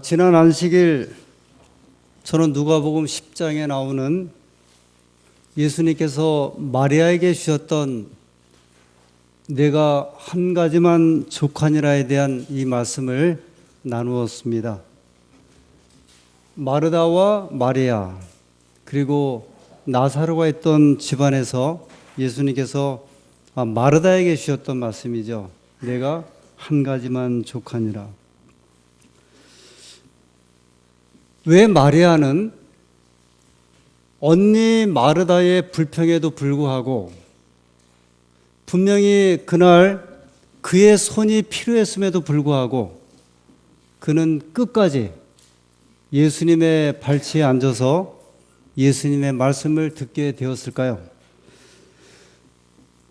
지난 안식일 저는 누가복음 10장에 나오는 예수님께서 마리아에게 주셨던 내가 한 가지만 족하니라에 대한 이 말씀을 나누었습니다. 마르다와 마리아 그리고 나사로가 있던 집안에서 예수님께서 마르다에게 주셨던 말씀이죠. 내가 한 가지만 족하니라. 왜 마리아는 언니 마르다의 불평에도 불구하고 분명히 그날 그의 손이 필요했음에도 불구하고 그는 끝까지 예수님의 발치에 앉아서 예수님의 말씀을 듣게 되었을까요?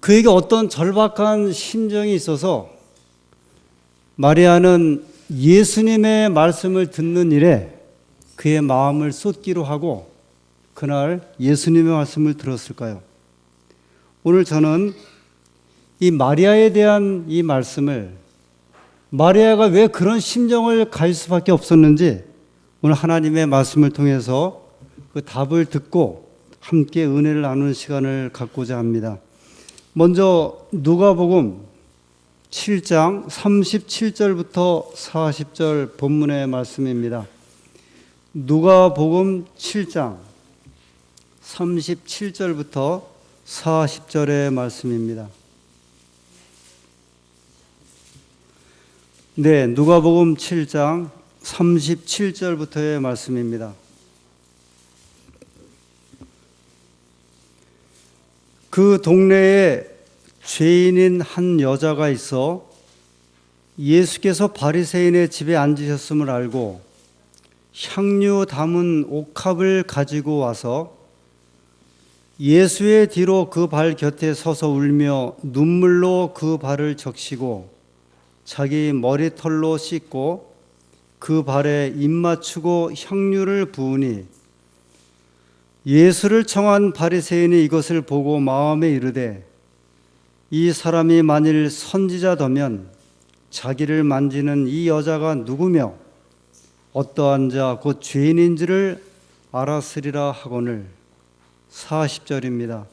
그에게 어떤 절박한 심정이 있어서 마리아는 예수님의 말씀을 듣는 일에 그의 마음을 쏟기로 하고 그날 예수님의 말씀을 들었을까요? 오늘 저는 이 마리아에 대한 이 말씀을 마리아가 왜 그런 심정을 가질 수밖에 없었는지 오늘 하나님의 말씀을 통해서 그 답을 듣고 함께 은혜를 나누는 시간을 갖고자 합니다. 먼저 누가복음 7장 37절부터 40절 본문의 말씀입니다. 누가복음 7장 37절부터 40절의 말씀입니다. 네, 누가복음 7장 37절부터의 말씀입니다. 그 동네에 죄인인 한 여자가 있어 예수께서 바리새인의 집에 앉으셨음을 알고 향유 담은 옥합을 가지고 와서 예수의 뒤로 그 발 곁에 서서 울며 눈물로 그 발을 적시고 자기 머리털로 씻고 그 발에 입 맞추고 향유를 부으니 예수를 청한 바리새인이 이것을 보고 마음에 이르되 이 사람이 만일 선지자더면 자기를 만지는 이 여자가 누구며 어떠한 자 곧 죄인인지를 알았으리라 하거늘. 40절입니다.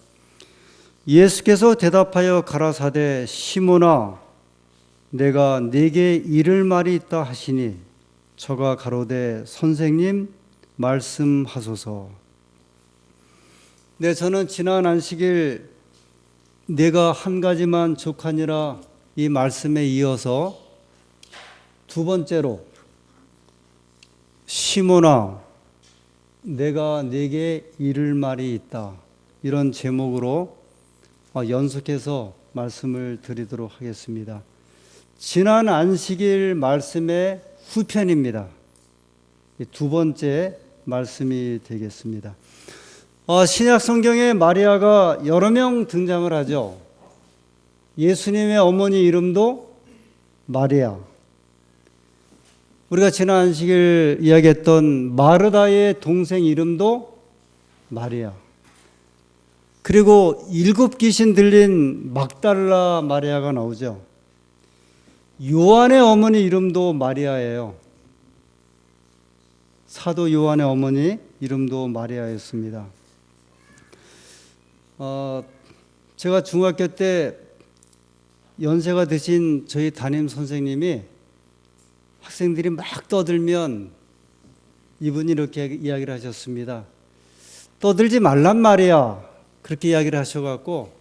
예수께서 대답하여 가라사대 시몬아 내가 네게 이를 말이 있다 하시니 저가 가로되 선생님 말씀하소서. 네, 저는 지난 안식일 내가 한 가지만 족하니라 이 말씀에 이어서 두 번째로 시몬아 내가 네게 이를 말이 있다 이런 제목으로 연속해서 말씀을 드리도록 하겠습니다. 지난 안식일 말씀의 후편입니다. 두 번째 말씀이 되겠습니다. 신약 성경에 마리아가 여러 명 등장을 하죠. 예수님의 어머니 이름도 마리아. 우리가 지난 안식일 이야기했던 마르다의 동생 이름도 마리아. 그리고 7 귀신 들린 막달라 마리아가 나오죠. 요한의 어머니 이름도 마리아예요. 사도 요한의 어머니 이름도 마리아였습니다. 제가 중학교 때 연세가 드신 저희 담임 선생님이 학생들이 막 떠들면 이분이 이렇게 이야기를 하셨습니다. 떠들지 말란 말이야. 그렇게 이야기를 하셔갖고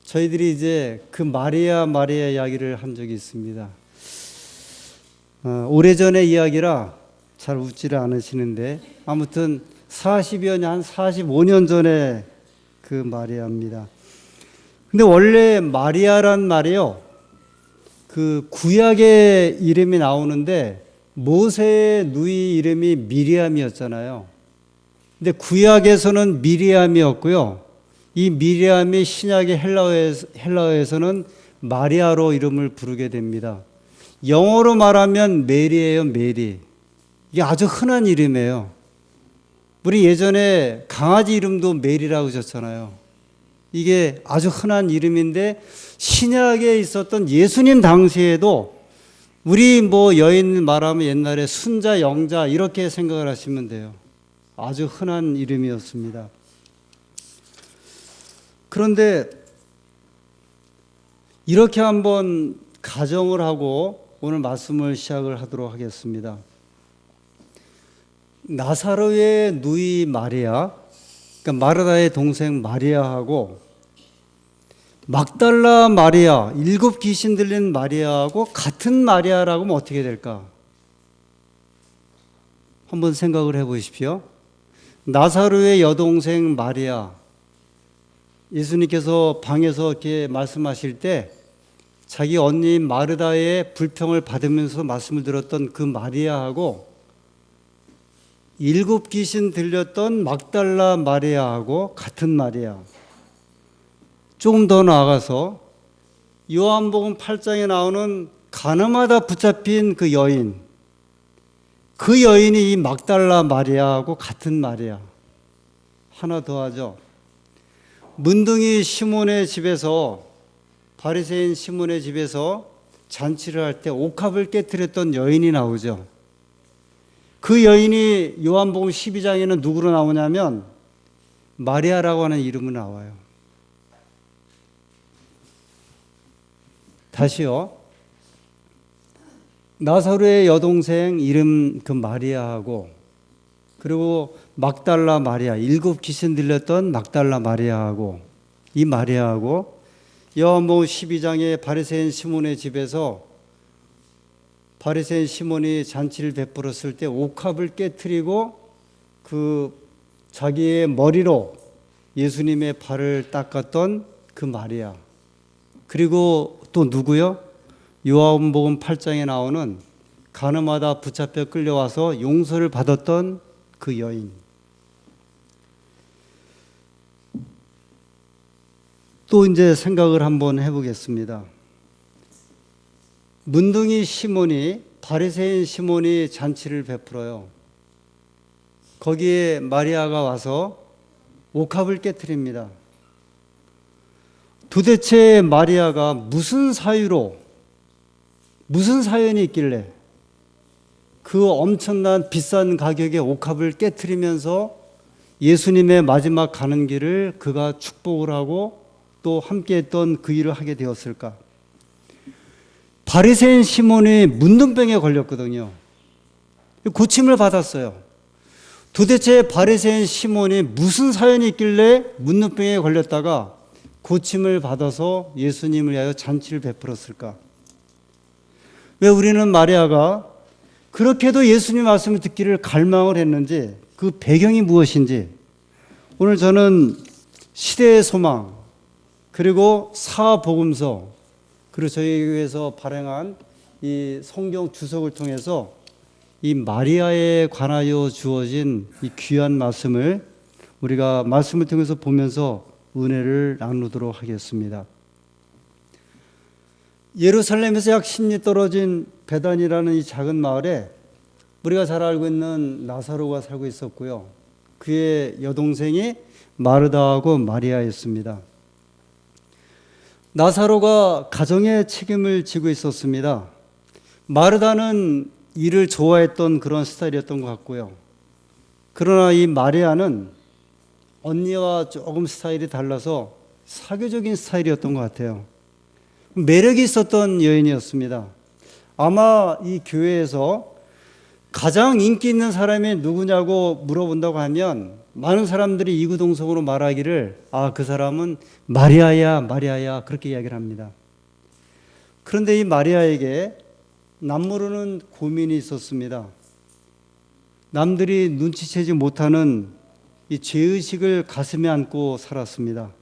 저희들이 이제 그 마리아 이야기를 한 적이 있습니다. 오래전의 이야기라 잘 웃지를 않으시는데 아무튼 40여 년, 한 45년 전에 그 마리아입니다. 근데 원래 마리아란 말이요. 그 구약의 이름이 나오는데 모세의 누이 이름이 미리암이었잖아요. 근데 구약에서는 미리암이었고요. 이 미리암이 신약의 헬라어에서는 마리아로 이름을 부르게 됩니다. 영어로 말하면 메리예요, 메리. 이게 아주 흔한 이름이에요. 우리 예전에 강아지 이름도 메리라고 하셨잖아요. 이게 아주 흔한 이름인데 신약에 있었던 예수님 당시에도 우리 뭐 여인 말하면 옛날에 순자, 영자 이렇게 생각을 하시면 돼요. 아주 흔한 이름이었습니다. 그런데 이렇게 한번 가정을 하고 오늘 말씀을 시작을 하도록 하겠습니다. 나사로의 누이 마리아, 그러니까 마르다의 동생 마리아하고 막달라 마리아, 7 귀신 들린 마리아하고 같은 마리아라고 하면 어떻게 될까? 한번 생각을 해 보십시오. 나사로의 여동생 마리아, 예수님께서 방에서 이렇게 말씀하실 때 자기 언니 마르다의 불평을 받으면서 말씀을 들었던 그 마리아하고 7 귀신 들렸던 막달라 마리아하고 같은 마리아. 조금 더 나아가서 요한복음 8장에 나오는 가늠하다 붙잡힌 그 여인, 그 여인이 이 막달라 마리아하고 같은 마리아. 하나 더 하죠. 문둥이 시몬의 집에서, 바리새인 시몬의 집에서 잔치를 할 때 옥합을 깨뜨렸던 여인이 나오죠. 그 여인이 요한복음 12장에는 누구로 나오냐면 마리아라고 하는 이름으로 나와요. 다시요. 나사로의 여동생 이름 그 마리아하고, 그리고 막달라 마리아, 7 귀신 들렸던 막달라 마리아하고, 이 마리아하고 요한복음 12장에 바리새인 시몬의 집에서 바리새인 시몬이 잔치를 베풀었을 때 옥합을 깨뜨리고 그 자기의 머리로 예수님의 발을 닦았던 그 마리아. 그리고 또 누구요? 요한복음 8장에 나오는 가늠하다 붙잡혀 끌려와서 용서를 받았던 그 여인. 또 이제 생각을 한번 해보겠습니다. 문둥이 시몬이, 바리새인 시몬이 잔치를 베풀어요. 거기에 마리아가 와서 옥합을 깨뜨립니다. 도대체 마리아가 무슨 사유로, 무슨 사연이 있길래 그 엄청난 비싼 가격의 옥합을 깨뜨리면서 예수님의 마지막 가는 길을 그가 축복을 하고 또 함께했던 그 일을 하게 되었을까? 바리새인 시몬이 문둥병에 걸렸거든요. 고침을 받았어요. 도대체 바리새인 시몬이 무슨 사연이 있길래 문둥병에 걸렸다가 고침을 받아서 예수님을 위하여 잔치를 베풀었을까? 왜 우리는 마리아가 그렇게도 예수님 말씀을 듣기를 갈망을 했는지, 그 배경이 무엇인지 오늘 저는 시대의 소망, 그리고 사복음서, 그리고 저희 교회에서 발행한 이 성경 주석을 통해서 이 마리아에 관하여 주어진 이 귀한 말씀을 우리가 말씀을 통해서 보면서 은혜를 나누도록 하겠습니다. 예루살렘에서 약 10리 떨어진 베단이라는 이 작은 마을에 우리가 잘 알고 있는 나사로가 살고 있었고요. 그의 여동생이 마르다하고 마리아였습니다. 나사로가 가정의 책임을 지고 있었습니다. 마르다는 일을 좋아했던 그런 스타일이었던 것 같고요. 그러나 이 마리아는 언니와 조금 스타일이 달라서 사교적인 스타일이었던 것 같아요. 매력이 있었던 여인이었습니다. 아마 이 교회에서 가장 인기 있는 사람이 누구냐고 물어본다고 하면 많은 사람들이 이구동성으로 말하기를 그 사람은 마리아야, 마리아야 그렇게 이야기를 합니다. 그런데 이 마리아에게 남모르는 고민이 있었습니다. 남들이 눈치채지 못하는 이 죄의식을 가슴에 안고 살았습니다.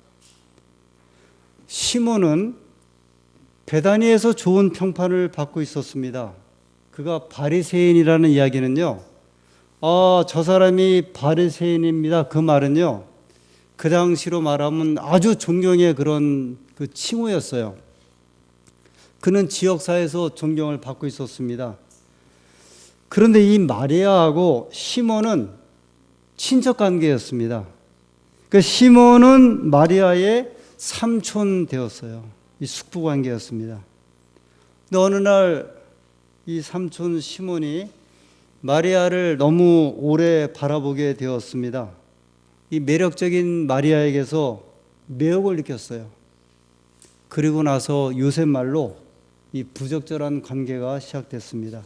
시몬은 베다니에서 좋은 평판을 받고 있었습니다. 그가 바리새인이라는 이야기는요, 저 사람이 바리새인입니다. 그 말은요, 그 당시로 말하면 아주 존경의 그런 그 칭호였어요. 그는 지역사회에서 존경을 받고 있었습니다. 그런데 이 마리아하고 시몬은 친척 관계였습니다. 그 시몬은 마리아의 삼촌 되었어요. 이 숙부 관계였습니다. 근데 어느 날 이 삼촌 시몬이 마리아를 너무 오래 바라보게 되었습니다. 이 매력적인 마리아에게서 매혹을 느꼈어요. 그리고 나서 요셉 말로 이 부적절한 관계가 시작됐습니다.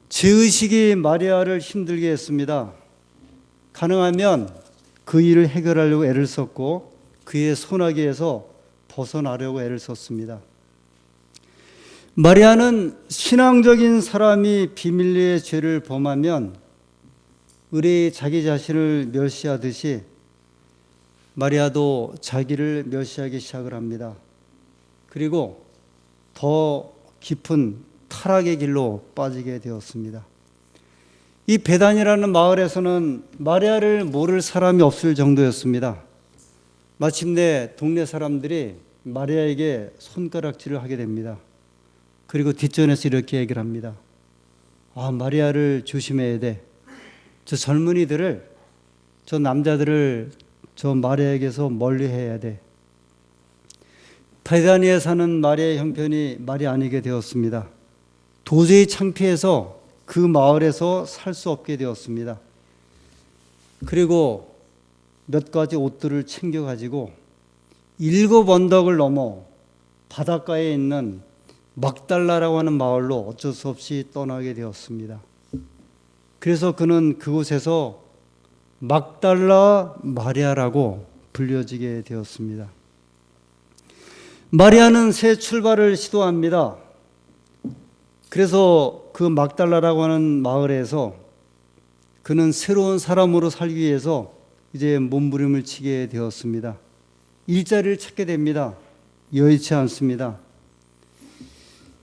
죄의식이 마리아를 힘들게 했습니다. 가능하면 그 일을 해결하려고 애를 썼고 그의 소나기에서 벗어나려고 애를 썼습니다. 마리아는 신앙적인 사람이 비밀리에 죄를 범하면 의뢰의 자기 자신을 멸시하듯이 마리아도 자기를 멸시하기 시작을 합니다. 그리고 더 깊은 타락의 길로 빠지게 되었습니다. 이 베단이라는 마을에서는 마리아를 모를 사람이 없을 정도였습니다. 마침내 동네 사람들이 마리아에게 손가락질을 하게 됩니다. 그리고 뒷전에서 이렇게 얘기를 합니다. 마리아를 조심해야 돼. 저 젊은이들을, 저 남자들을 저 마리아에게서 멀리해야 돼. 베다니에 사는 마리아의 형편이 말이 아니게 되었습니다. 도저히 창피해서 그 마을에서 살 수 없게 되었습니다. 그리고 몇 가지 옷들을 챙겨가지고 7 언덕을 넘어 바닷가에 있는 막달라라고 하는 마을로 어쩔 수 없이 떠나게 되었습니다. 그래서 그는 그곳에서 막달라 마리아라고 불려지게 되었습니다. 마리아는 새 출발을 시도합니다. 그래서 그 막달라라고 하는 마을에서 그는 새로운 사람으로 살기 위해서 이제 몸부림을 치게 되었습니다. 일자리를 찾게 됩니다. 여의치 않습니다.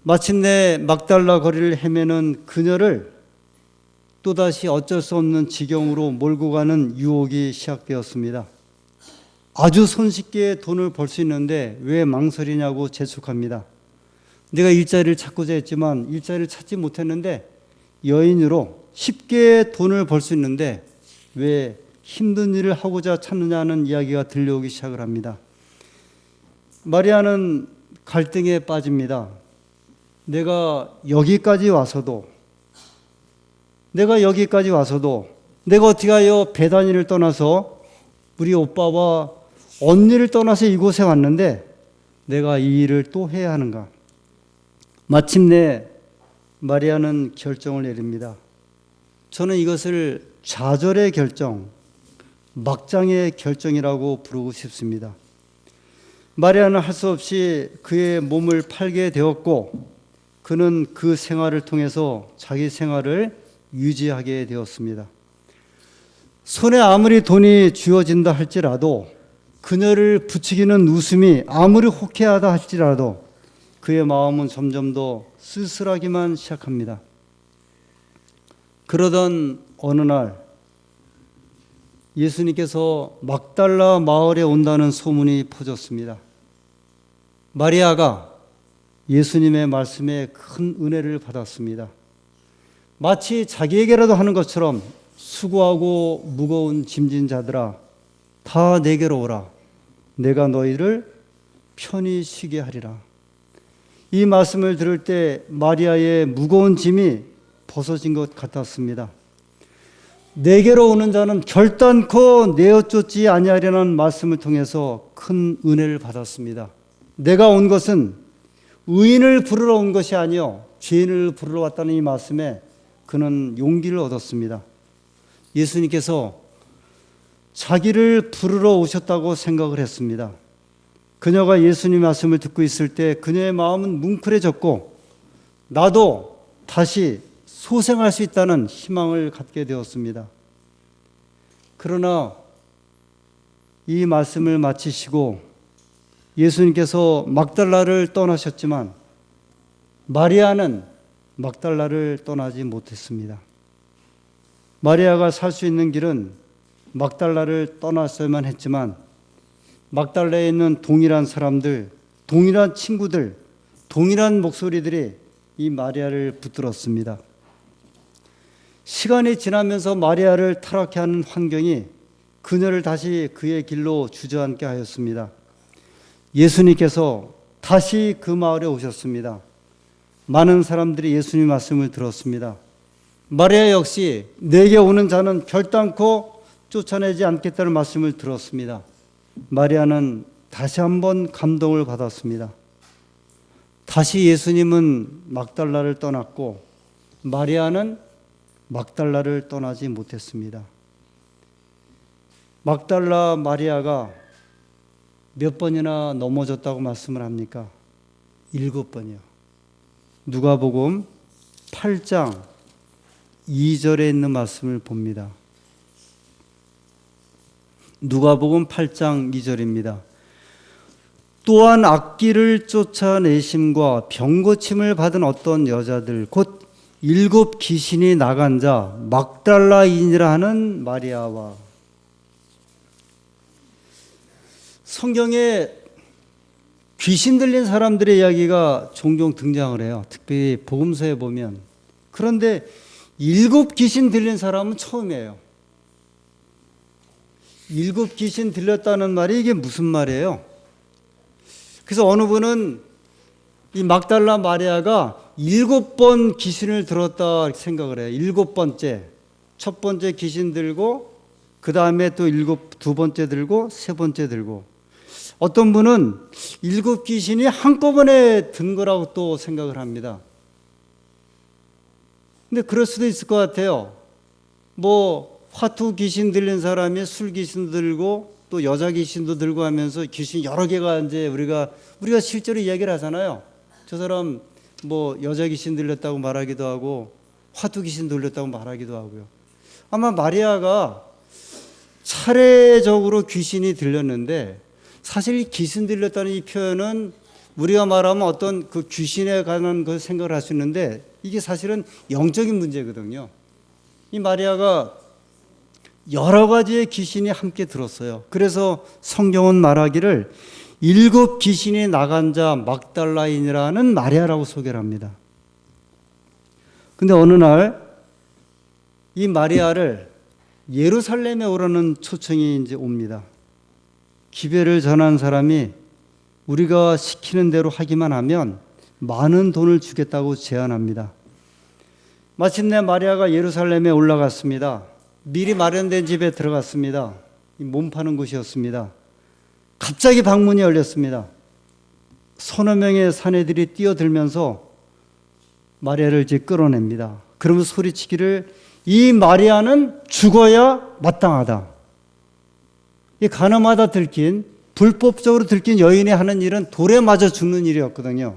마침내 막달라 거리를 헤매는 그녀를 또다시 어쩔 수 없는 지경으로 몰고 가는 유혹이 시작되었습니다. 아주 손쉽게 돈을 벌 수 있는데 왜 망설이냐고 재촉합니다. 내가 일자리를 찾고자 했지만 일자리를 찾지 못했는데 여인으로 쉽게 돈을 벌 수 있는데 왜 힘든 일을 하고자 찾느냐는 이야기가 들려오기 시작을 합니다. 마리아는 갈등에 빠집니다. 내가 여기까지 와서도 내가 어떻게 하여 베다니를 떠나서 우리 오빠와 언니를 떠나서 이곳에 왔는데 내가 이 일을 또 해야 하는가? 마침내 마리아는 결정을 내립니다. 저는 이것을 좌절의 결정, 막장의 결정이라고 부르고 싶습니다. 마리아는 할 수 없이 그의 몸을 팔게 되었고 그는 그 생활을 통해서 자기 생활을 유지하게 되었습니다. 손에 아무리 돈이 쥐어진다 할지라도 그녀를 부추기는 웃음이 아무리 호쾌하다 할지라도 그의 마음은 점점 더 쓸쓸하기만 시작합니다. 그러던 어느 날 예수님께서 막달라 마을에 온다는 소문이 퍼졌습니다. 마리아가 예수님의 말씀에 큰 은혜를 받았습니다. 마치 자기에게라도 하는 것처럼 수고하고 무거운 짐진 자들아 다 내게로 오라. 내가 너희를 편히 쉬게 하리라. 이 말씀을 들을 때 마리아의 무거운 짐이 벗어진 것 같았습니다. 내게로 오는 자는 결단코 내어 쫓지 아니하리라는 말씀을 통해서 큰 은혜를 받았습니다. 내가 온 것은 의인을 부르러 온 것이 아니요 죄인을 부르러 왔다는 이 말씀에 그는 용기를 얻었습니다. 예수님께서 자기를 부르러 오셨다고 생각을 했습니다. 그녀가 예수님 말씀을 듣고 있을 때 그녀의 마음은 뭉클해졌고 나도 다시 소생할 수 있다는 희망을 갖게 되었습니다. 그러나 이 말씀을 마치시고 예수님께서 막달라를 떠나셨지만 마리아는 막달라를 떠나지 못했습니다. 마리아가 살 수 있는 길은 막달라를 떠났어야만 했지만 막달라에 있는 동일한 사람들, 동일한 친구들, 동일한 목소리들이 이 마리아를 붙들었습니다. 시간이 지나면서 마리아를 타락케 하는 환경이 그녀를 다시 그의 길로 주저앉게 하였습니다. 예수님께서 다시 그 마을에 오셨습니다. 많은 사람들이 예수님 말씀을 들었습니다. 마리아 역시 내게 오는 자는 결단코 쫓아내지 않겠다는 말씀을 들었습니다. 마리아는 다시 한번 감동을 받았습니다. 다시 예수님은 막달라를 떠났고 마리아는 막달라를 떠나지 못했습니다. 막달라 마리아가 몇 번이나 넘어졌다고 말씀을 합니까? 7번이요. 누가복음 8장 2절에 있는 말씀을 봅니다. 누가복음 8장 2절입니다. 또한 악귀를 쫓아내심과 병고침을 받은 어떤 여자들 곧 7 귀신이 나간 자 막달라인이라 하는 마리아와. 성경에 귀신 들린 사람들의 이야기가 종종 등장을 해요. 특별히 복음서에 보면. 그런데 7 귀신 들린 사람은 처음이에요. 7 귀신 들렸다는 말이 이게 무슨 말이에요? 그래서 어느 분은 이 막달라 마리아가 7번 귀신을 들었다 생각을 해요. 7번째. 첫 번째 귀신 들고 그 다음에 또 2번째 들고 3번째 들고. 어떤 분은 7 귀신이 한꺼번에 든 거라고 또 생각을 합니다. 근데 그럴 수도 있을 것 같아요. 뭐 화투 귀신 들린 사람이 술 귀신 들고 또 여자 귀신도 들고 하면서 귀신 여러 개가 이제 우리가 실제로 이야기를 하잖아요. 저 사람 뭐 여자 귀신 들렸다고 말하기도 하고 화투 귀신 들렸다고 말하기도 하고요. 아마 마리아가 차례적으로 귀신이 들렸는데 사실 귀신 들렸다는 이 표현은 우리가 말하면 어떤 그 귀신에 관한 그 생각을 할 수 있는데 이게 사실은 영적인 문제거든요. 이 마리아가 여러 가지의 귀신이 함께 들었어요. 그래서 성경은 말하기를 7 귀신이 나간 자 막달라인이라는 마리아라고 소개를 합니다. 근데 어느 날 이 마리아를 예루살렘에 오라는 초청이 이제 옵니다. 기별을 전한 사람이 우리가 시키는 대로 하기만 하면 많은 돈을 주겠다고 제안합니다. 마침내 마리아가 예루살렘에 올라갔습니다. 미리 마련된 집에 들어갔습니다. 몸 파는 곳이었습니다. 갑자기 방문이 열렸습니다. 서너 명의 사내들이 뛰어들면서 마리아를 이제 끌어냅니다. 그러면서 소리치기를 이 마리아는 죽어야 마땅하다. 이 가늠하다 들킨 불법적으로 들킨 여인이 하는 일은 돌에 맞아 죽는 일이었거든요.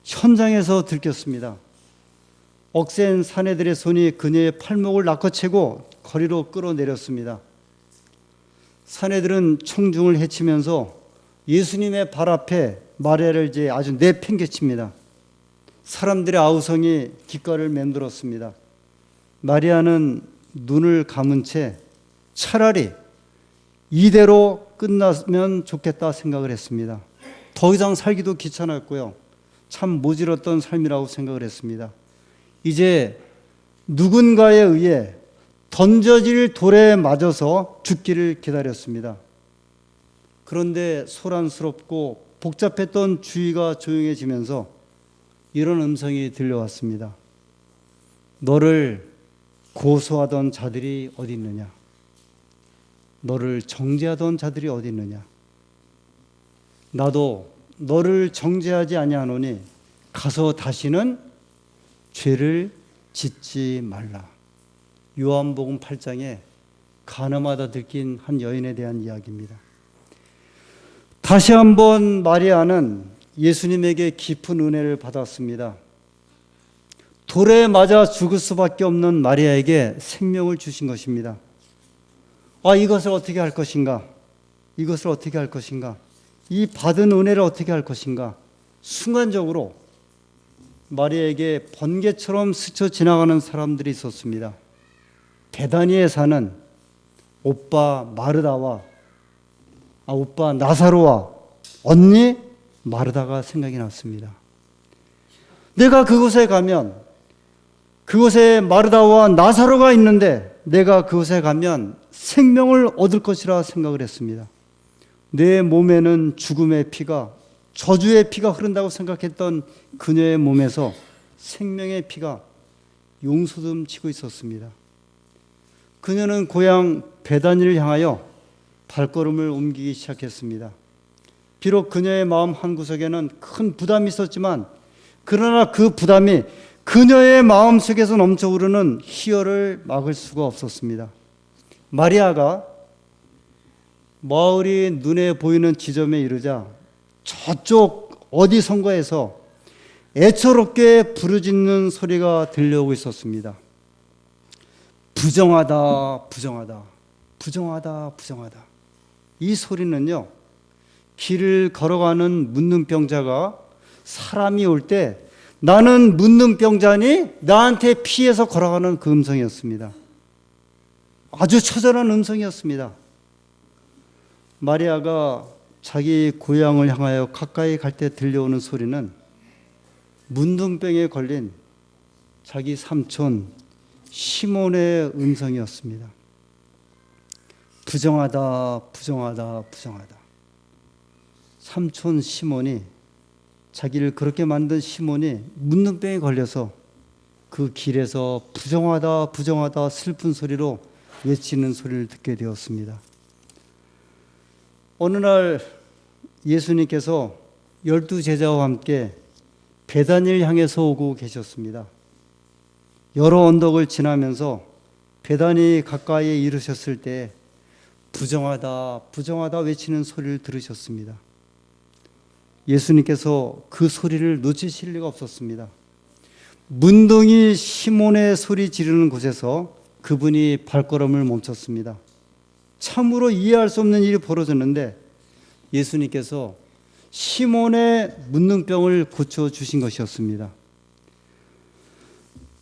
현장에서 들켰습니다. 억센 사내들의 손이 그녀의 팔목을 낚아채고 거리로 끌어내렸습니다. 사내들은 청중을 해치면서 예수님의 발 앞에 마리아를 이제 아주 내팽개칩니다. 사람들의 아우성이 귓가를 맴돌았습니다. 마리아는 눈을 감은 채 차라리 이대로 끝났으면 좋겠다 생각을 했습니다. 더 이상 살기도 귀찮았고요. 참 모질었던 삶이라고 생각을 했습니다. 이제 누군가에 의해 던져질 돌에 맞아서 죽기를 기다렸습니다. 그런데 소란스럽고 복잡했던 주위가 조용해지면서 이런 음성이 들려왔습니다. 너를 고소하던 자들이 어디 있느냐? 너를 정죄하던 자들이 어디 있느냐? 나도 너를 정죄하지 아니하노니 가서 다시는 죄를 짓지 말라. 요한복음 8장에 가늠하다 들킨 한 여인에 대한 이야기입니다. 다시 한번 마리아는 예수님에게 깊은 은혜를 받았습니다. 돌에 맞아 죽을 수밖에 없는 마리아에게 생명을 주신 것입니다. 이것을 어떻게 할 것인가? 이것을 어떻게 할 것인가? 이 받은 은혜를 어떻게 할 것인가? 순간적으로 마리아에게 번개처럼 스쳐 지나가는 사람들이 있었습니다. 베다니에 사는 오빠 마르다와 오빠 나사로와 언니 마르다가 생각이 났습니다. 내가 그곳에 가면 그곳에 마르다와 나사로가 있는데 내가 그곳에 가면 생명을 얻을 것이라 생각을 했습니다. 내 몸에는 죽음의 피가 저주의 피가 흐른다고 생각했던 그녀의 몸에서 생명의 피가 용솟음 치고 있었습니다. 그녀는 고향 베다니를 향하여 발걸음을 옮기기 시작했습니다. 비록 그녀의 마음 한구석에는 큰 부담이 있었지만 그러나 그 부담이 그녀의 마음속에서 넘쳐오르는 희열을 막을 수가 없었습니다. 마리아가 마을이 눈에 보이는 지점에 이르자 저쪽 어디선가에서 애처롭게 부르짖는 소리가 들려오고 있었습니다. 부정하다, 부정하다, 부정하다, 부정하다. 이 소리는요, 길을 걸어가는 문둥병자가 사람이 올 때 나는 문둥병자니 나한테 피해서 걸어가는 그 음성이었습니다. 아주 처절한 음성이었습니다. 마리아가 자기 고향을 향하여 가까이 갈 때 들려오는 소리는 문둥병에 걸린 자기 삼촌 시몬의 음성이었습니다. 부정하다, 부정하다, 부정하다. 삼촌 시몬이, 자기를 그렇게 만든 시몬이 문둥병에 걸려서 그 길에서 부정하다, 부정하다 슬픈 소리로 외치는 소리를 듣게 되었습니다. 어느 날 예수님께서 12제자와 함께 베다니를 향해서 오고 계셨습니다. 여러 언덕을 지나면서 베다니 가까이에 이르셨을 때 부정하다, 부정하다 외치는 소리를 들으셨습니다. 예수님께서 그 소리를 놓치실 리가 없었습니다. 문둥이 시몬의 소리 지르는 곳에서 그분이 발걸음을 멈췄습니다. 참으로 이해할 수 없는 일이 벌어졌는데 예수님께서 시몬의 문둥병을 고쳐주신 것이었습니다.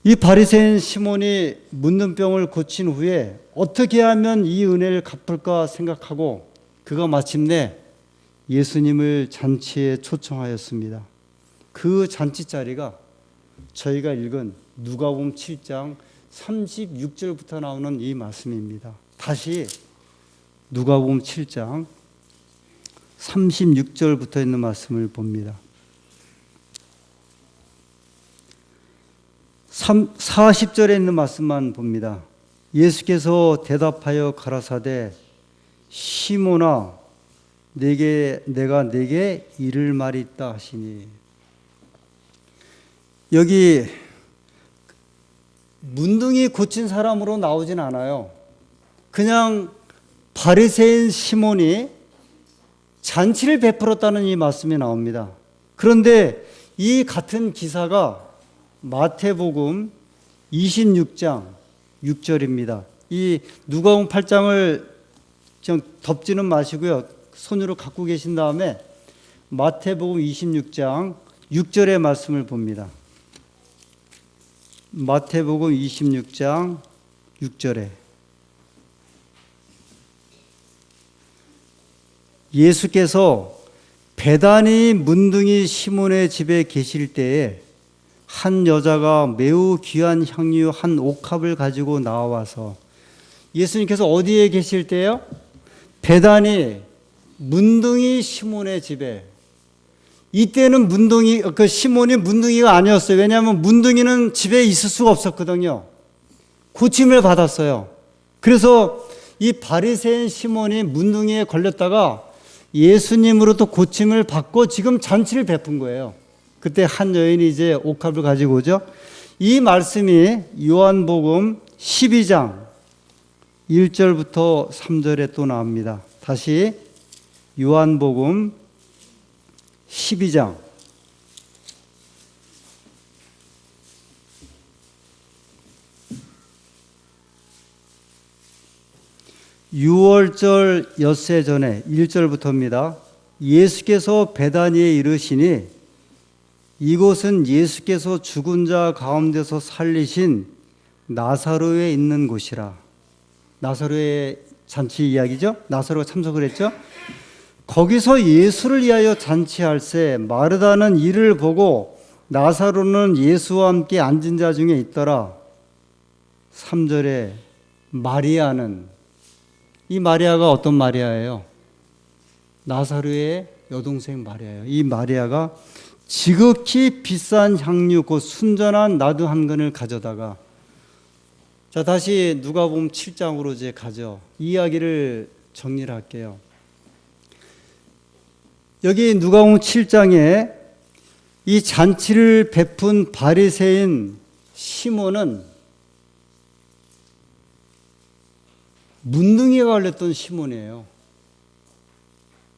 이 바리새인 시몬이 문둥병을 고친 후에 어떻게 하면 이 은혜를 갚을까 생각하고 그가 마침내 예수님을 잔치에 초청하였습니다. 그 잔치 자리가 저희가 읽은 누가복음 7장 36절부터 나오는 이 말씀입니다. 다시 누가복음 7장 36절부터 있는 말씀을 봅니다. 40절에 있는 말씀만 봅니다. 예수께서 대답하여 가라사대 시몬아 내가 네게 이를 말이 있다 하시니. 여기 문둥이 고친 사람으로 나오진 않아요. 그냥 바리새인 시몬이 잔치를 베풀었다는 이 말씀이 나옵니다. 그런데 이 같은 기사가 마태복음 26장 6절입니다. 이 누가복음 8장을 좀 덮지는 마시고요. 손으로 갖고 계신 다음에 마태복음 26장 6절의 말씀을 봅니다. 마태복음 26장 6절에 예수께서 베다니 문둥이 시몬의 집에 계실 때에 한 여자가 매우 귀한 향유 한 옥합을 가지고 나와서, 예수님께서 어디에 계실 때요? 베다니 문둥이 시몬의 집에. 이때는 시몬이 문둥이가 아니었어요. 왜냐하면 문둥이는 집에 있을 수가 없었거든요. 고침을 받았어요. 그래서 이 바리새인 시몬이 문둥이에 걸렸다가 예수님으로부터 고침을 받고 지금 잔치를 베푼 거예요. 그때 한 여인이 이제 옥합을 가지고 오죠. 이 말씀이 요한복음 12장 1절부터 3절에 또 나옵니다. 다시 요한복음 12장 6월절 엿새 전에 1절부터입니다. 예수께서 베다니에 이르시니 이곳은 예수께서 죽은 자 가운데서 살리신 나사로에 있는 곳이라. 나사로의 잔치 이야기죠. 나사로가 참석을 했죠. 거기서 예수를 위하여 잔치할새 마르다는 이를 보고 나사로는 예수와 함께 앉은 자 중에 있더라. 3절에 마리아는, 이 마리아가 어떤 마리아예요? 나사로의 여동생 마리아예요. 이 마리아가 지극히 비싼 향유 곧 순전한 나두 한 근을 가져다가, 자 다시 누가복음 7장으로 이제 가죠. 이 이야기를 정리를 할게요. 여기 누가복음 7장에 이 잔치를 베푼 바리새인 시몬은 문둥이에 걸렸던 시몬이에요.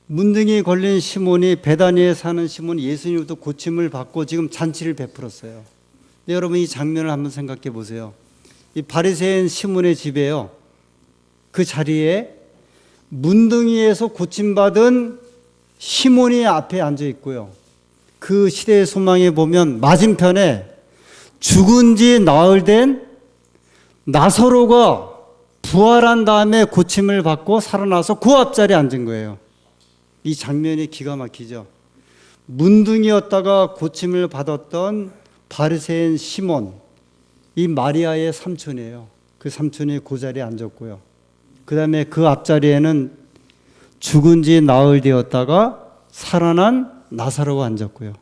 문둥이에 걸린 시몬이, 베다니에 사는 시몬이 예수님부터 고침을 받고 지금 잔치를 베풀었어요. 근데 여러분 이 장면을 한번 생각해 보세요. 이 바리새인 시몬의 집에요, 그 자리에 문둥이에서 고침받은 시몬이 앞에 앉아 있고요, 그 시대의 소망에 보면 맞은편에 죽은 지 나흘 된 나사로가 부활한 다음에 고침을 받고 살아나서 그 앞자리에 앉은 거예요. 이 장면이 기가 막히죠. 문둥이였다가 고침을 받았던 바리새인 시몬, 이 마리아의 삼촌이에요. 그 삼촌이 그 자리에 앉았고요. 그 다음에 그 앞자리에는 죽은 지 나흘 되었다가 살아난 나사로가 앉았고요.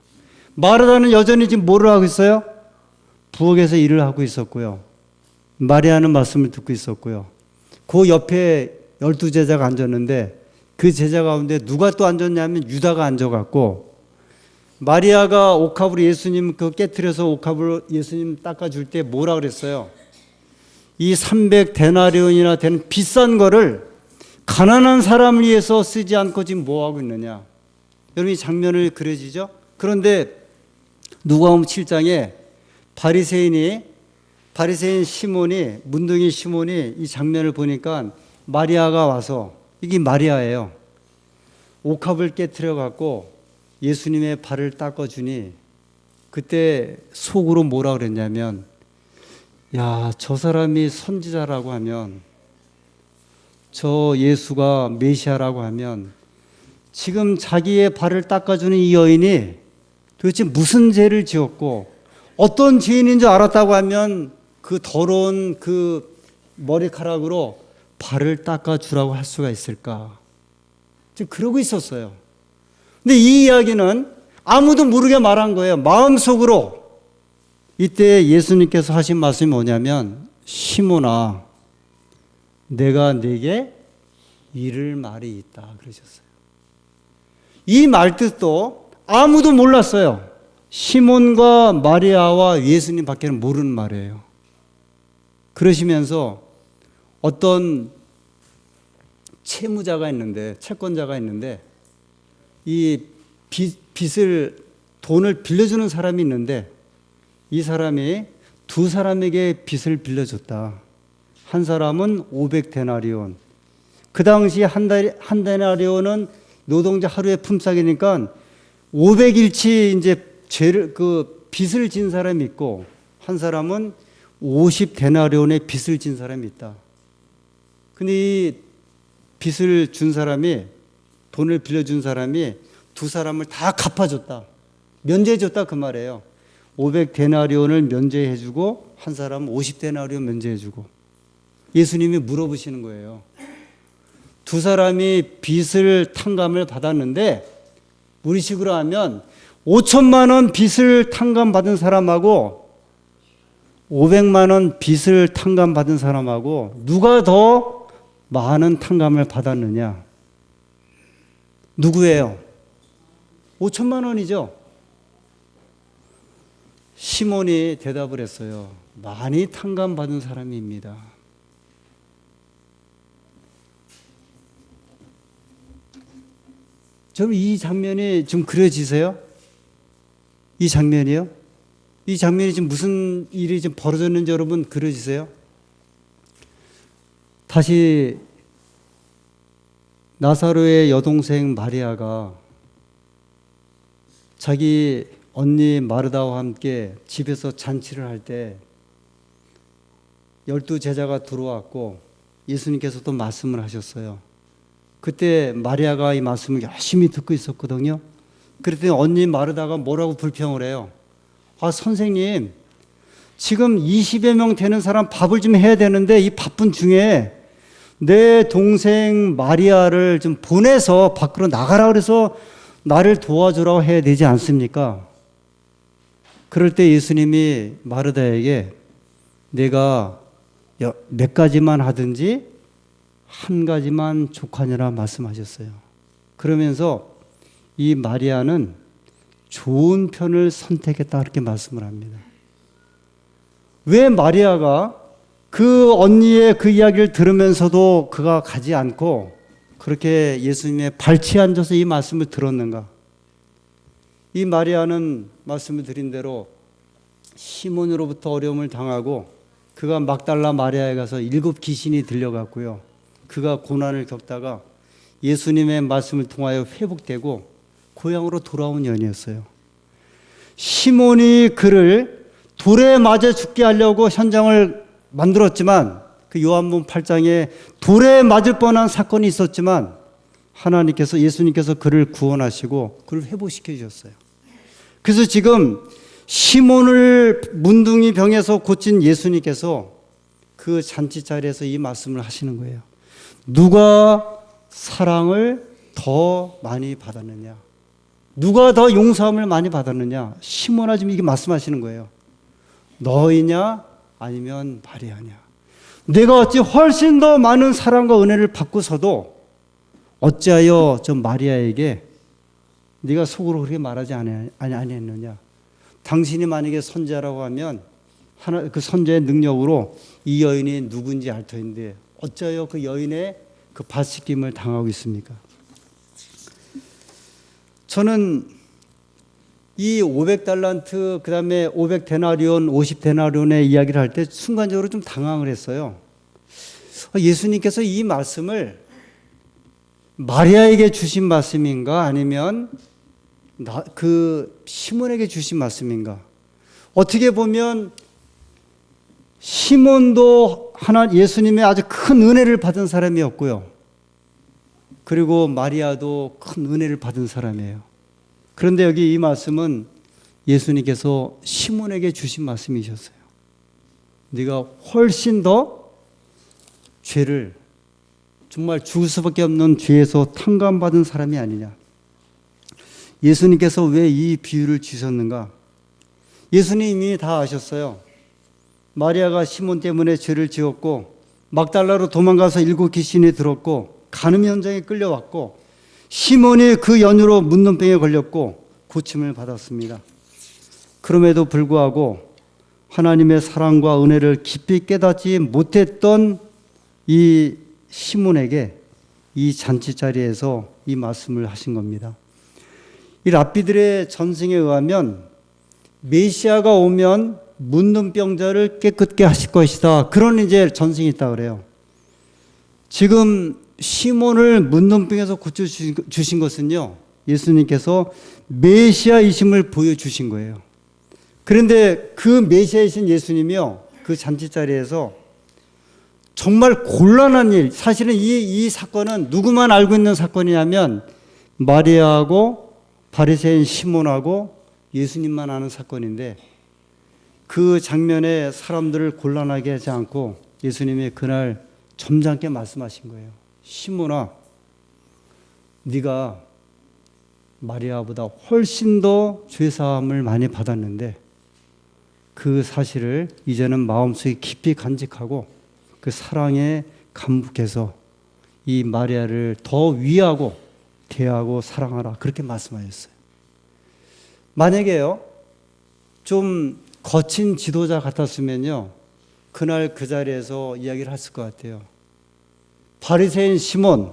마르다는 여전히 지금 뭐를 하고 있어요? 부엌에서 일을 하고 있었고요. 마리아는 말씀을 듣고 있었고요. 그 옆에 12제자가 앉았는데 그 제자 가운데 누가 또 앉았냐면 유다가 앉아갖고, 마리아가 옥합으로 예수님 그 깨트려서 옥합을 예수님 닦아줄 때 뭐라 그랬어요? 이 300데나리온이나 되는 비싼 거를 가난한 사람을 위해서 쓰지 않고 지금 뭐 하고 있느냐. 여러분 이 장면을 그려지죠? 그런데 누가복음 7장에 바리새인 시몬이, 문둥이 시몬이 이 장면을 보니까 마리아가 와서, 이게 마리아예요, 옥합을 깨트려 갖고 예수님의 발을 닦아주니 그때 속으로 뭐라 그랬냐면, 야, 저 사람이 선지자라고 하면, 저 예수가 메시아라고 하면 지금 자기의 발을 닦아주는 이 여인이 도대체 무슨 죄를 지었고 어떤 죄인인 줄 알았다고 하면 그 더러운 그 머리카락으로 발을 닦아주라고 할 수가 있을까? 지금 그러고 있었어요. 근데 이 이야기는 아무도 모르게 말한 거예요. 마음속으로. 이때 예수님께서 하신 말씀이 뭐냐면, 시몬아, 내가 네게 이를 말이 있다 그러셨어요. 이 말뜻도 아무도 몰랐어요. 시몬과 마리아와 예수님 밖에는 모르는 말이에요. 그러시면서 어떤 채무자가 있는데, 채권자가 있는데, 이 돈을 빌려주는 사람이 있는데, 이 사람이 두 사람에게 빚을 빌려줬다. 한 사람은 500데나리온. 그 당시 한 데나리온은 노동자 하루의 품삯이니까 500일치 이제 빚을 진 사람이 있고, 한 사람은 50데나리온의 빚을 진 사람이 있다. 근데 이 빚을 준 사람이, 돈을 빌려준 사람이 두 사람을 다 갚아줬다. 면제해줬다 그 말이에요. 500데나리온을 면제해주고 한 사람은 50데나리온 면제해주고. 예수님이 물어보시는 거예요. 두 사람이 빚을 탕감을 받았는데, 우리식으로 하면 5천만 원 빚을 탕감받은 사람하고 500만 원 빚을 탕감받은 사람하고 누가 더 많은 탕감을 받았느냐? 누구예요? 5천만 원이죠. 시몬이 대답을 했어요. 많이 탕감받은 사람입니다. 여러분 이 장면이 좀 그려지세요? 이 장면이요? 이 장면이 지금 무슨 일이 지금 벌어졌는지 여러분 그려지세요? 다시 나사로의 여동생 마리아가 자기 언니 마르다와 함께 집에서 잔치를 할 때 12제자가 들어왔고 예수님께서도 말씀을 하셨어요. 그때 마리아가 이 말씀을 열심히 듣고 있었거든요. 그랬더니 언니 마르다가 뭐라고 불평을 해요. 아, 선생님, 지금 20여 명 되는 사람 밥을 좀 해야 되는데 이 바쁜 중에 내 동생 마리아를 좀 보내서 밖으로 나가라 그래서 나를 도와주라고 해야 되지 않습니까? 그럴 때 예수님이 마르다에게 내가 몇 가지만 하든지 한 가지만 족하니라 말씀하셨어요. 그러면서 이 마리아는 좋은 편을 선택했다 그렇게 말씀을 합니다. 왜 마리아가 그 언니의 그 이야기를 들으면서도 그가 가지 않고 그렇게 예수님의 발치에 앉아서 이 말씀을 들었는가? 이 마리아는 말씀을 드린 대로 시몬으로부터 어려움을 당하고 그가 막달라 마리아에 가서 7 귀신이 들려갔고요. 그가 고난을 겪다가 예수님의 말씀을 통하여 회복되고 고향으로 돌아온 연이었어요. 시몬이 그를 돌에 맞아 죽게 하려고 현장을 만들었지만 그 요한복음 8장에 돌에 맞을 뻔한 사건이 있었지만 하나님께서 예수님께서 그를 구원하시고 그를 회복시켜 주셨어요. 그래서 지금 시몬을 문둥이 병에서 고친 예수님께서 그 잔치 자리에서 이 말씀을 하시는 거예요. 누가 사랑을 더 많이 받았느냐? 누가 더 용서함을 많이 받았느냐? 시몬아 지금 이게 말씀하시는 거예요. 너희냐 아니면 마리아냐? 내가 어찌 훨씬 더 많은 사랑과 은혜를 받고서도 어찌하여 저 마리아에게 네가 속으로 그렇게 말하지 아니했느냐? 당신이 만약에 선지자라고 하면 그 선지자의 능력으로 이 여인이 누군지 알 터인데 어찌하여 그 여인의 그 밭씻김을 당하고 있습니까? 저는 이 500달란트 그다음에 500데나리온 50데나리온의 이야기를 할 때 순간적으로 좀 당황을 했어요. 예수님께서 이 말씀을 마리아에게 주신 말씀인가 아니면 그 시몬에게 주신 말씀인가? 어떻게 보면 시몬도 예수님의 아주 큰 은혜를 받은 사람이었고요. 그리고 마리아도 큰 은혜를 받은 사람이에요. 그런데 여기 이 말씀은 예수님께서 시몬에게 주신 말씀이셨어요. 네가 훨씬 더 죄를 정말 죽을 수밖에 없는 죄에서 탕감받은 사람이 아니냐. 예수님께서 왜 이 비유를 주셨는가? 예수님이 다 아셨어요. 마리아가 시몬 때문에 죄를 지었고 막달라로 도망가서 7 귀신이 들었고 간음 현장에 끌려왔고 시몬이 그 연유로 문둥병에 걸렸고 고침을 받았습니다. 그럼에도 불구하고 하나님의 사랑과 은혜를 깊이 깨닫지 못했던 이 시몬에게 이 잔치 자리에서 이 말씀을 하신 겁니다. 이 랍비들의 전승에 의하면 메시아가 오면 문둥병자를 깨끗게 하실 것이다. 그런 이제 전승이 있다 그래요. 지금 시몬을 문둥병에서 고쳐주신 것은요, 예수님께서 메시아이심을 보여주신 거예요. 그런데 그 메시아이신 예수님이요, 그 잔치 자리에서 정말 곤란한 일, 사실은 이 사건은 누구만 알고 있는 사건이냐면 마리아하고 바리새인 시몬하고 예수님만 아는 사건인데 그 장면에 사람들을 곤란하게 하지 않고 예수님이 그날 점잖게 말씀하신 거예요. 시몬아, 네가 마리아보다 훨씬 더 죄사함을 많이 받았는데 그 사실을 이제는 마음속에 깊이 간직하고 그 사랑에 감복해서 이 마리아를 더 위하고 대하고 사랑하라. 그렇게 말씀하셨어요. 만약에요, 좀 거친 지도자 같았으면요, 그날 그 자리에서 이야기를 했을 것 같아요. 바리새인 시몬,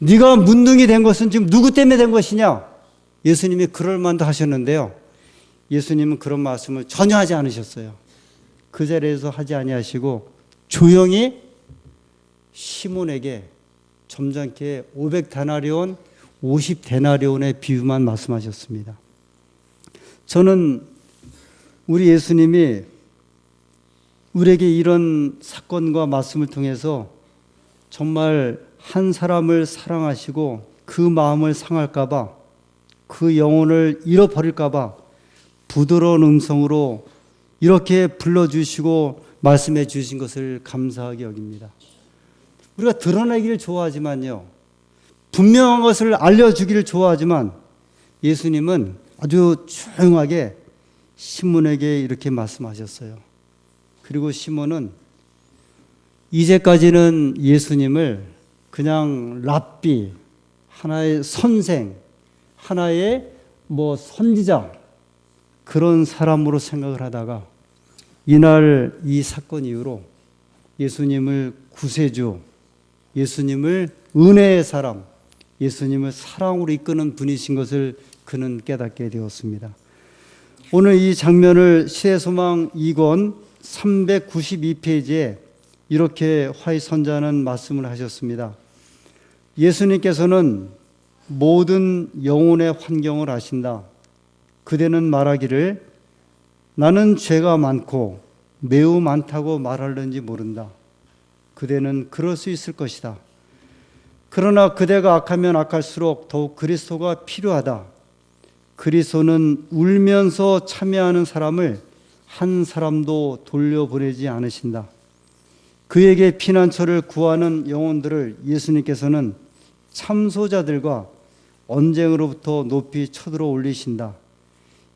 네가 문둥이 된 것은 지금 누구 때문에 된 것이냐? 예수님이 그럴 만도 하셨는데요, 예수님은 그런 말씀을 전혀 하지 않으셨어요. 그 자리에서 하지 아니하시고 조용히 시몬에게 점잖게 500데나리온 50데나리온의 비유만 말씀하셨습니다. 저는 우리 예수님이 우리에게 이런 사건과 말씀을 통해서 정말 한 사람을 사랑하시고 그 마음을 상할까 봐, 그 영혼을 잃어버릴까 봐 부드러운 음성으로 이렇게 불러주시고 말씀해 주신 것을 감사하게 여깁니다. 우리가 드러내기를 좋아하지만요, 분명한 것을 알려주기를 좋아하지만 예수님은 아주 조용하게 시몬에게 이렇게 말씀하셨어요. 그리고 시몬은 이제까지는 예수님을 그냥 랍비, 하나의 선생, 하나의 선지자, 그런 사람으로 생각을 하다가 이날 이 사건 이후로 예수님을 구세주, 예수님을 은혜의 사람, 예수님을 사랑으로 이끄는 분이신 것을 그는 깨닫게 되었습니다. 오늘 이 장면을 시대소망 2권 392페이지에 이렇게 화이 선자는 말씀을 하셨습니다. 예수님께서는 모든 영혼의 환경을 아신다. 그대는 말하기를 나는 죄가 많고 매우 많다고 말하는지 모른다. 그대는 그럴 수 있을 것이다. 그러나 그대가 악하면 악할수록 더욱 그리스도가 필요하다. 그리스도는 울면서 참여하는 사람을 한 사람도 돌려보내지 않으신다. 그에게 피난처를 구하는 영혼들을 예수님께서는 참소자들과 언쟁으로부터 높이 쳐들어 올리신다.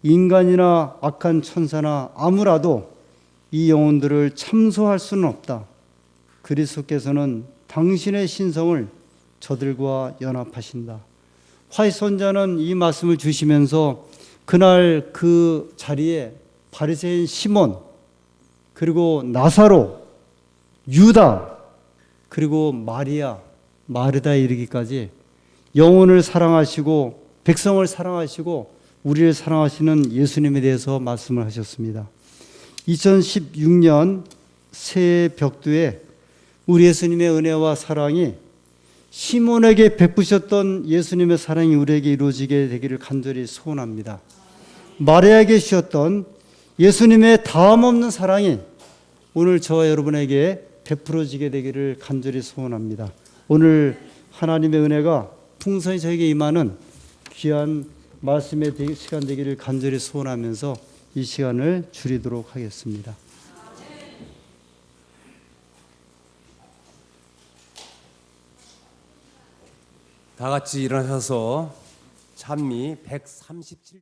인간이나 악한 천사나 아무라도 이 영혼들을 참소할 수는 없다. 그리스도께서는 당신의 신성을 저들과 연합하신다. 화이 선자는 이 말씀을 주시면서 그날 그 자리에 바리새인 시몬, 그리고 나사로, 유다, 그리고 마리아, 마르다에 이르기까지 영혼을 사랑하시고 백성을 사랑하시고 우리를 사랑하시는 예수님에 대해서 말씀을 하셨습니다. 2016년 새해 벽두에 우리 예수님의 은혜와 사랑이 시몬에게 베푸셨던 예수님의 사랑이 우리에게 이루어지게 되기를 간절히 소원합니다. 마리아에게 주셨던 예수님의 다함없는 사랑이 오늘 저와 여러분에게 베풀어지게 되기를 간절히 소원합니다. 오늘 하나님의 은혜가 풍성히 저에게 임하는 귀한 말씀의 시간 되기를 간절히 소원하면서 이 시간을 줄이도록 하겠습니다. 다 같이 일어나셔서 찬미 137